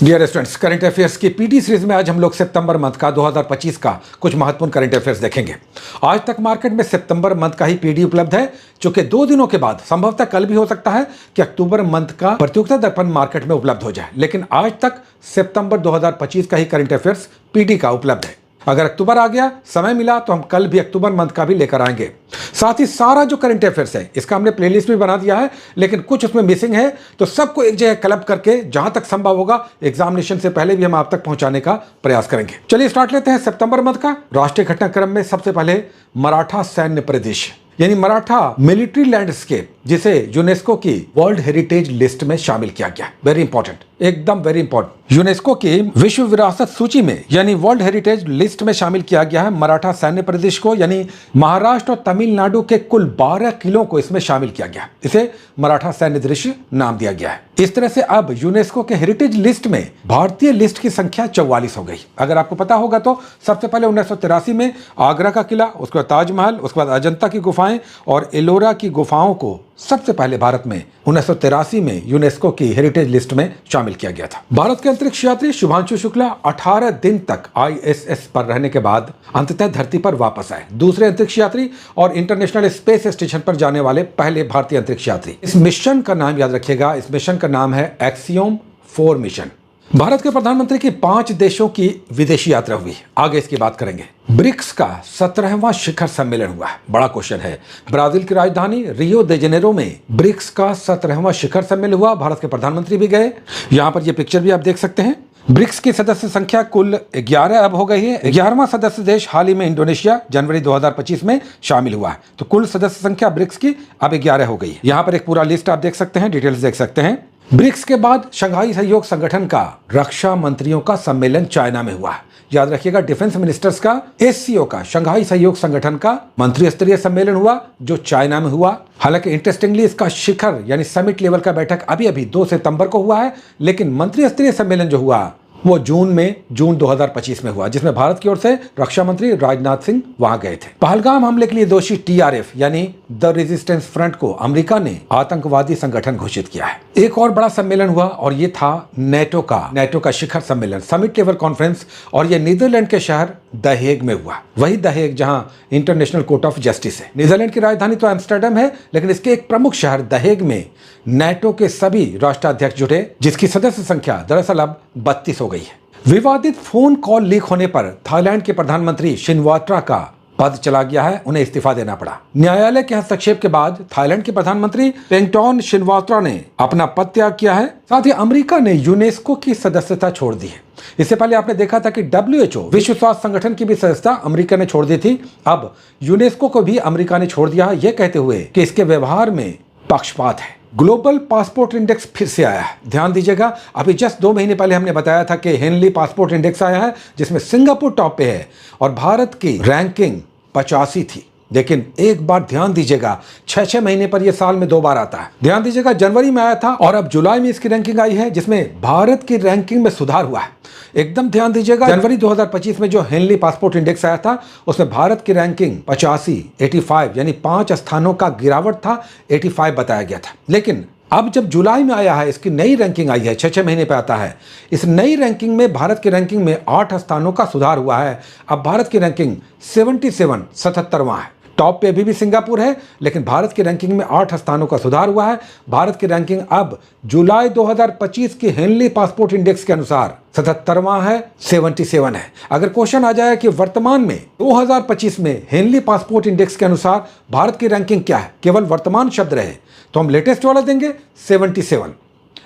Dear students, current affairs की PT series में आज हम लोग सितंबर मंथ का 2025 का कुछ महत्वपूर्ण करंट अफेयर्स देखेंगे। आज तक मार्केट में सितंबर मंथ का ही पीडी उपलब्ध है, जो कि 2 दिनों के बाद संभवतः कल भी हो सकता है कि अक्टूबर मंथ का प्रतियोगिता दर्पण मार्केट में उपलब्ध हो जाए, लेकिन आज तक सितंबर 2025 का ही करंट अफेयर्स पीडी का उपलब्ध है। अगर अक्टूबर आ गया, समय मिला, तो हम कल भी अक्टूबर मंथ का भी लेकर आएंगे। साथ ही सारा जो करंट अफेयर्स है इसका हमने प्लेलिस्ट भी बना दिया है, लेकिन कुछ उसमें मिसिंग है, तो सबको एक जगह क्लब करके जहां तक संभव होगा एग्जामिनेशन से पहले भी हम आप तक पहुंचाने का प्रयास करेंगे। चलिए स्टार्ट लेते हैं सितंबर मंथ का राष्ट्रीय घटनाक्रम में। सबसे पहले मराठा सैन्य प्रदेश यानी मराठा मिलिट्री लैंडस्केप, जिसे यूनेस्को की वर्ल्ड हेरिटेज लिस्ट में शामिल किया गया। वेरी इंपॉर्टेंट, एकदम वेरी इंपॉर्टेंट। यूनेस्को की विश्व विरासत सूची में यानी वर्ल्ड हेरिटेज लिस्ट में शामिल किया गया है मराठा सैन्य प्रदेश को, यानी महाराष्ट्र और तमिलनाडु के कुल 12 किलों को इसमें शामिल किया गया। इसे मराठा सैन्य दृश्य नाम दिया गया है। इस तरह से अब यूनेस्को के हेरिटेज लिस्ट में भारतीय लिस्ट की संख्या 44 हो गई। अगर आपको पता होगा तो सबसे पहले 1983 में आगरा का किला, उसके बाद ताजमहल, उसके बाद अजंता की गुफाएं और एलोरा की गुफाओं को सबसे पहले भारत में 1983 में यूनेस्को की हेरिटेज लिस्ट में शामिल किया गया था। भारत के अंतरिक्ष यात्री शुभांशु शुक्ला 18 दिन तक ISS पर रहने के बाद अंततः धरती पर वापस आए। दूसरे अंतरिक्ष यात्री और इंटरनेशनल स्पेस स्टेशन पर जाने वाले पहले भारतीय अंतरिक्ष यात्री। इस मिशन का नाम याद रखिएगा, इस मिशन का नाम है एक्सियोम 4 मिशन। भारत के प्रधानमंत्री की 5 देशों की विदेशी यात्रा हुई, आगे इसकी बात करेंगे। ब्रिक्स का 17वां शिखर सम्मेलन हुआ। बड़ा क्वेश्चन है, ब्राजील की राजधानी रियो दे जेनेरो में ब्रिक्स का 17वां शिखर सम्मेलन हुआ। भारत के प्रधानमंत्री भी गए। यहां पर यह पिक्चर भी आप देख सकते हैं। ब्रिक्स की सदस्य संख्या कुल 11 अब हो गई है। 11वां सदस्य देश हाल ही में इंडोनेशिया जनवरी 2025 में शामिल हुआ है, तो कुल सदस्य संख्या ब्रिक्स की अब 11 हो गई है। यहां पर एक पूरा लिस्ट आप देख सकते हैं, डिटेल्स देख सकते हैं। ब्रिक्स के बाद शंघाई सहयोग संगठन का रक्षा मंत्रियों का सम्मेलन चाइना में हुआ। याद रखिएगा, डिफेंस मिनिस्टर्स का SCO का शंघाई सहयोग संगठन का मंत्री स्तरीय सम्मेलन हुआ, जो चाइना में हुआ। हालांकि इंटरेस्टिंगली इसका शिखर यानी समिट लेवल का बैठक अभी 2 सितंबर को हुआ है, लेकिन मंत्री स्तरीय सम्मेलन जो हुआ वो जून 2025 में हुआ, जिसमें भारत की ओर से रक्षा मंत्री राजनाथ सिंह वहां गए थे। पहलगाम हमले के लिए दोषी TRF यानी द रेजिस्टेंस फ्रंट को अमेरिका ने आतंकवादी संगठन घोषित किया है। एक और बड़ा सम्मेलन हुआ और ये था नेटो का शिखर सम्मेलन, समिट लेवल कॉन्फ्रेंस, और ये नीदरलैंड के शहर द हेग में हुआ। वही द हेग जहां इंटरनेशनल कोर्ट ऑफ जस्टिस है। नीदरलैंड की राजधानी तो एम्स्टर्डम है, लेकिन इसके एक प्रमुख शहर द हेग में नेटो के सभी राष्ट्राध्यक्ष जुटे, जिसकी सदस्य संख्या दरअसल अब 32 हो गई है। विवादित फोन कॉल लीक होने पर थाईलैंड के प्रधानमंत्री शिनवात्रा का पद चला गया है, उन्हें इस्तीफा देना पड़ा। न्यायालय के हस्तक्षेप के बाद थाईलैंड के प्रधानमंत्री पेंगटॉन शिनवात्रा ने अपना पद त्याग किया है। साथ ही अमेरिका ने यूनेस्को की सदस्यता छोड़ दी है। इससे पहले आपने देखा था कि WHO विश्व स्वास्थ्य संगठन की भी सदस्यता अमेरिका ने छोड़ दी थी। अब यूनेस्को को भी अमेरिका ने छोड़ दिया है, यह कहते हुए कि इसके व्यवहार में पक्षपात है। ग्लोबल पासपोर्ट इंडेक्स फिर से आया है। ध्यान दीजिएगा, अभी जस्ट 2 महीने पहले हमने बताया था कि हेनली पासपोर्ट इंडेक्स आया है, जिसमें सिंगापुर टॉप पे है और भारत की रैंकिंग 85 थी। लेकिन एक बार ध्यान दीजिएगा, 6 महीने पर यह साल में 2 बार आता है। ध्यान दीजिएगा, जनवरी में आया था और अब जुलाई में इसकी रैंकिंग आई है, जिसमें भारत की रैंकिंग में सुधार हुआ है। एकदम ध्यान दीजिएगा, जनवरी 2025 में जो हेनली पासपोर्ट इंडेक्स आया था उसमें भारत की रैंकिंग 85 यानी 5 स्थानों का गिरावट था, 85 बताया गया था। लेकिन अब जब जुलाई में आया है, इसकी नई रैंकिंग आई है, 6 महीने पे आता है। इस नई रैंकिंग में भारत की रैंकिंग में 8 स्थानों का सुधार हुआ है। अब भारत की रैंकिंग 77वां है। टॉप पे अभी भी सिंगापुर है, लेकिन भारत की रैंकिंग में 8 स्थानों का सुधार हुआ है। भारत की रैंकिंग अब जुलाई 2025 की हेनली पासपोर्ट इंडेक्स के अनुसार 77वां है, 77 है। अगर क्वेश्चन आ जाए कि वर्तमान में 2025 में हेनली पासपोर्ट इंडेक्स के अनुसार भारत की रैंकिंग क्या है, केवल वर्तमान शब्द रहे, तो हम लेटेस्ट वाला देंगे 77।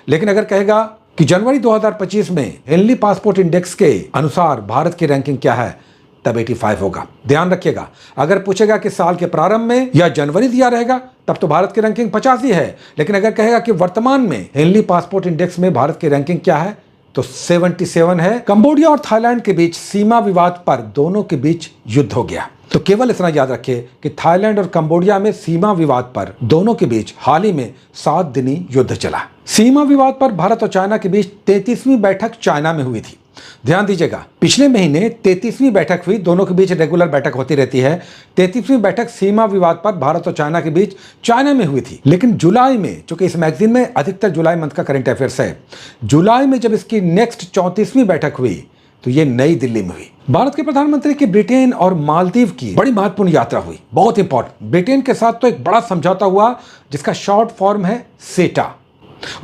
लेकिन अगर कहेगा कि जनवरी 2025 में हेनली पासपोर्ट इंडेक्स के अनुसार भारत की रैंकिंग क्या है, तब 85 होगा। ध्यान रखिएगा, अगर पूछेगा कि साल के प्रारंभ में या जनवरी दिया रहेगा, तब तो भारत की रैंकिंग 85 है। लेकिन अगर कहेगा कि वर्तमान में हेनली पासपोर्ट इंडेक्स में भारत की रैंकिंग क्या है, तो 77 है। कंबोडिया और थाईलैंड के बीच सीमा विवाद पर दोनों के बीच युद्ध हो गया। तो केवल इतना याद रखिए कि थाईलैंड और कंबोडिया में सीमा विवाद पर दोनों के बीच हाल ही में 7 दिनी युद्ध चला। सीमा विवाद पर भारत और चाइना के बीच 33वीं बैठक चाइना में हुई थी। ध्यान दीजिएगा, पिछले महीने 33वीं बैठक हुई, दोनों के बीच रेगुलर बैठक होती रहती है। 33वीं बैठक सीमा विवाद पर भारत और चाइना के बीच चाइना में हुई थी। लेकिन जुलाई में, चूंकि इस मैगजीन में अधिकतर जुलाई मंथ का करंट अफेयर्स है, जुलाई में जब इसकी नेक्स्ट 34वीं बैठक हुई तो ये नई दिल्ली में हुई। भारत के प्रधानमंत्री की ब्रिटेन और मालदीव की बड़ी महत्वपूर्ण यात्रा हुई, बहुत इंपॉर्टेंट। ब्रिटेन के साथ तो एक बड़ा समझौता हुआ जिसका शॉर्ट फॉर्म है सेटा,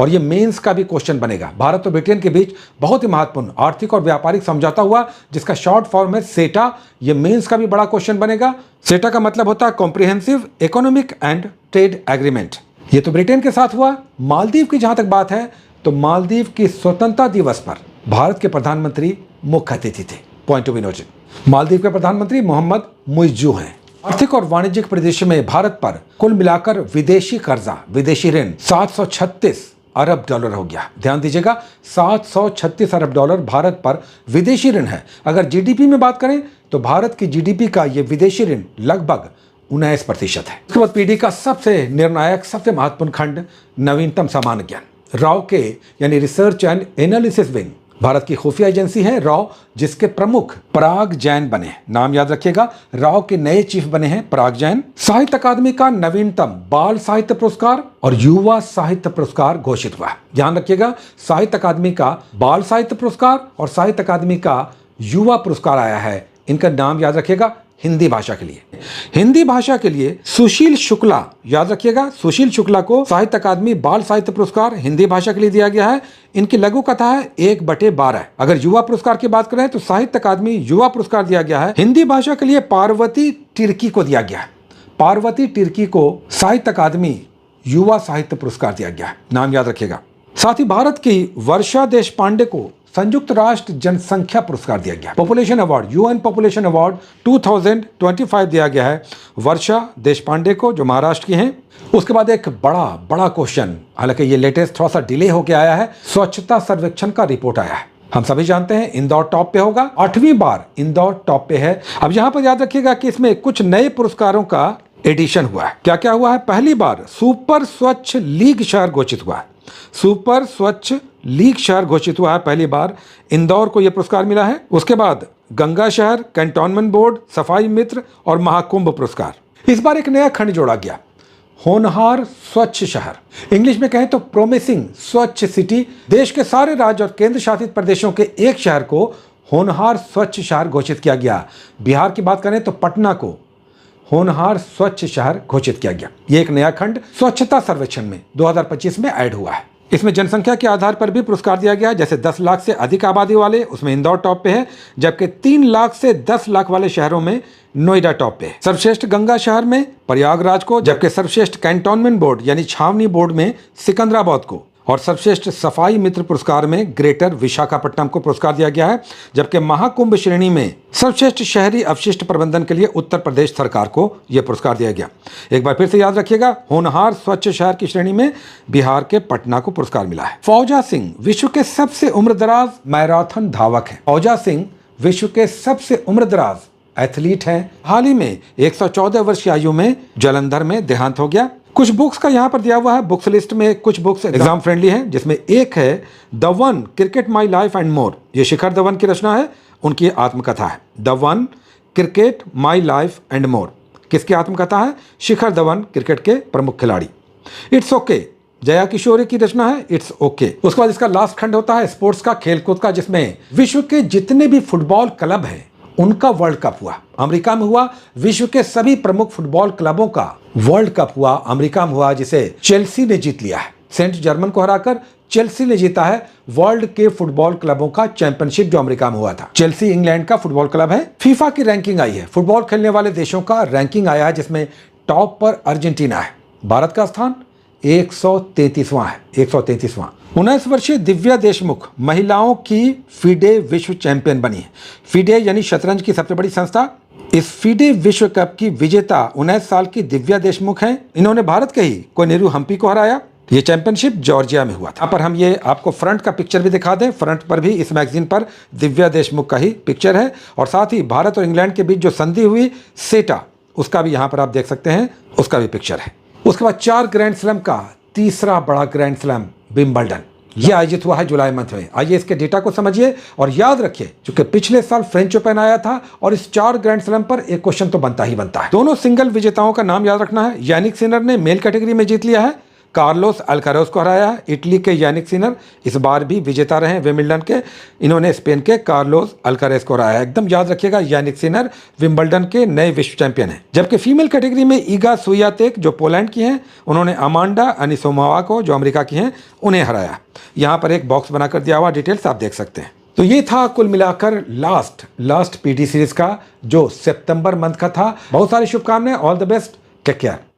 और ये मेंस का भी क्वेश्चन बनेगा। भारत और ब्रिटेन के बीच बहुत ही महत्वपूर्ण आर्थिक और व्यापारिक समझौता हुआ जिसका शॉर्ट फॉर्म है सेटा। ये मेंस का भी बड़ा क्वेश्चन बनेगा। सेटा का मतलब होता है comprehensive economic and trade agreement. ये तो ब्रिटेन के साथ हुआ। मालदीव की जहां तक बात है तो मालदीव की स्वतंत्रता दिवस पर भारत के प्रधानमंत्री मुख्य अतिथि थे। पॉइंट ऑफ इनोवेशन, मालदीव के प्रधानमंत्री मोहम्मद मुइज्जू हैं। आर्थिक और वाणिज्यिक परिदृश्य में भारत पर कुल मिलाकर विदेशी कर्जा, विदेशी ऋण 736 अरब डॉलर हो गया। ध्यान दीजिएगा, 736 अरब डॉलर भारत पर विदेशी ऋण है। अगर जीडीपी में बात करें तो भारत की जीडीपी का यह विदेशी ऋण लगभग 19% है। उसके बाद पीढ़ी का सबसे निर्णायक, सबसे महत्वपूर्ण खंड नवीनतम सामान्य ज्ञान। राव के यानी research and analysis wing Bharat की खुफिया एजेंसी है राव, जिसके प्रमुख पराग जैन बने। नाम याद रखिएगा, राव के नए चीफ बने हैं पराग जैन। साहित्य अकादमी का नवीनतम बाल साहित्य पुरस्कार और युवा साहित्य पुरस्कार घोषित हुआ। ध्यान रखिएगा, साहित्य अकादमी का बाल साहित्य पुरस्कार और साहित्य अकादमी का युवा पुरस्कार आया है। इनका नाम याद रखिएगा हिंदी भाषा के लिए। हिंदी भाषा के लिए सुशील शुक्ला, याद रखिएगा, सुशील शुक्ला को साहित्य अकादमी बाल साहित्य पुरस्कार हिंदी भाषा के लिए दिया गया है। इनकी लघु कथा है 1/12। अगर युवा पुरस्कार की बात करें तो साहित्य अकादमी युवा पुरस्कार दिया गया है हिंदी भाषा के लिए पार्वती तिर्की को दिया गया है। पार्वती तिर्की को साहित्य अकादमी युवा साहित्य पुरस्कार दिया गया है। नाम याद रखिएगा। साथ ही भारत की वर्षा देशपांडे को संयुक्त राष्ट्र जनसंख्या पुरस्कार दिया गया। Population award, UN population award 2025 दिया गया है वर्षा देशपांडे को, जो महाराष्ट्र की हैं। उसके बाद एक बड़ा क्वेश्चन, हालांकि ये लेटेस्ट थोड़ा सा डिले होकर आया है, स्वच्छता सर्वेक्षण का रिपोर्ट आया है। हम सभी जानते हैं इंदौर टॉप पे होगा, 8वीं बार इंदौर टॉप पे है। अब यहां पर याद रखिएगा कि इसमें कुछ नए पुरस्कारों का एडिशन हुआ है। क्या क्या हुआ है? पहली बार सुपर स्वच्छ लीग शहर घोषित हुआ है। सुपर स्वच्छ लीग शहर घोषित हुआ है, पहली बार इंदौर को यह पुरस्कार मिला है। उसके बाद गंगा शहर, कैंटोनमेंट बोर्ड, सफाई मित्र और महाकुंभ पुरस्कार। इस बार एक नया खंड जोड़ा गया, होनहार स्वच्छ शहर। इंग्लिश में कहें तो प्रोमिसिंग स्वच्छ सिटी। देश के सारे राज्य और केंद्र शासित प्रदेशों के एक शहर को होनहार स्वच्छ शहर घोषित किया गया। बिहार की बात करें तो पटना को होनहार स्वच्छ शहर घोषित किया गया। यह एक नया खंड स्वच्छता सर्वेक्षण में 2025 में ऐड हुआ है। इसमें जनसंख्या के आधार पर भी पुरस्कार दिया गया है। जैसे 10 लाख से अधिक आबादी वाले, उसमें इंदौर टॉप पे है, जबकि 3 लाख से 10 लाख वाले शहरों में नोएडा टॉप पे है। सर्वश्रेष्ठ गंगा शहर में प्रयागराज को, जबकि सर्वश्रेष्ठ कैंटोनमेंट बोर्ड यानी छावनी बोर्ड में सिकंदराबाद को, और सर्वश्रेष्ठ सफाई मित्र पुरस्कार में ग्रेटर विशाखापट्टनम को पुरस्कार दिया गया है। जबकि महाकुंभ श्रेणी में सर्वश्रेष्ठ शहरी अपशिष्ट प्रबंधन के लिए उत्तर प्रदेश सरकार को यह पुरस्कार दिया गया। एक बार फिर से याद रखिएगा, होनहार स्वच्छ शहर की श्रेणी में बिहार के पटना को पुरस्कार मिला है। फौजा सिंह विश्व के सबसे उम्रदराज मैराथन धावक है। फौजा सिंह विश्व के सबसे उम्रदराज एथलीट हैं। हाल ही में 114 वर्ष की आयु में जालंधर में देहांत हो गया। कुछ बुक्स का यहाँ पर दिया हुआ है, बुक्स लिस्ट में कुछ बुक्स एग्जाम फ्रेंडली हैं, जिसमें एक है the one cricket my life and more. ये शिखर धवन की रचना है, उनकी आत्मकथा है। The one cricket my life and more किसकी आत्मकथा है? शिखर धवन, क्रिकेट के प्रमुख खिलाड़ी। इट्स ओके जया किशोरी की रचना है, इट्स ओके। उसके बाद इसका लास्ट खंड होता है स्पोर्ट्स का, खेलकूद का, जिसमें विश्व के जितने भी फुटबॉल क्लब हैं उनका वर्ल्ड कप हुआ। अमेरिका में हुआ, विश्व के सभी प्रमुख फुटबॉल क्लबों का वर्ल्ड कप हुआ अमेरिका में हुआ, जिसे चेल्सी ने जीत लिया है। सेंट जर्मन को हराकर चेल्सी ने जीता है वर्ल्ड के फुटबॉल क्लबों का चैंपियनशिप, जो अमेरिका में हुआ था। चेल्सी इंग्लैंड का फुटबॉल क्लब है। फीफा की रैंकिंग आई है, फुटबॉल खेलने वाले देशों का रैंकिंग आया है, जिसमें टॉप पर अर्जेंटीना है। भारत का स्थान 133वां है, 133वां। 19 वर्षीय दिव्या देशमुख महिलाओं की फीडे विश्व चैंपियन बनी है। फीडे यानी शतरंज की सबसे बड़ी संस्था। इस फीडे विश्व कप की विजेता 19 साल की दिव्या देशमुख हैं। इन्होंने भारत के ही कोनेरू हम्पी को हराया। ये चैंपियनशिप जॉर्जिया में हुआ था। यहाँ पर हम ये आपको फ्रंट का पिक्चर भी दिखा दें। फ्रंट पर भी इस मैगजीन पर दिव्या देशमुख का ही पिक्चर है, और साथ ही भारत और इंग्लैंड के बीच जो संधि हुई सेटा, उसका भी यहाँ पर आप देख सकते हैं, उसका भी पिक्चर है। उसके बाद 4 ग्रैंड स्लैम का तीसरा बड़ा ग्रैंड स्लैम विंबलडन। ये आयोजित हुआ है जुलाई मंथ में। आइए इसके डेटा को समझिए और याद रखिए, क्योंकि पिछले साल फ्रेंच ओपन आया था और इस 4 ग्रैंड स्लैम पर एक क्वेश्चन तो बनता ही बनता है। दोनों सिंगल विजेताओं का नाम याद रखना है। यानिक सिनर ने मेल कैटेगरी में जीत लिया है, कार्लोस अल्काराज को हराया है। इटली के यानिक सिनर इस बार भी विजेता रहे हैं विंबलडन के, इन्होंने स्पेन के कार्लोस अल्काराज को हराया है। एकदम याद रखिएगा, यानिक सिनर विंबलडन के नए विश्व चैंपियन हैं। जबकि फीमेल कैटेगरी में ईगा स्वियातेक जो पोलैंड की हैं, उन्होंने अमांडा अनिसोमोवा को जो अमेरिका की हैं उन्हें हराया। यहाँ पर एक बॉक्स बनाकर दिया हुआ, डिटेल्स आप देख सकते हैं। तो ये था कुल मिलाकर लास्ट पीटी सीरीज का जो सितंबर मंथ का था। बहुत सारी शुभकामनाएं, all the best, take care.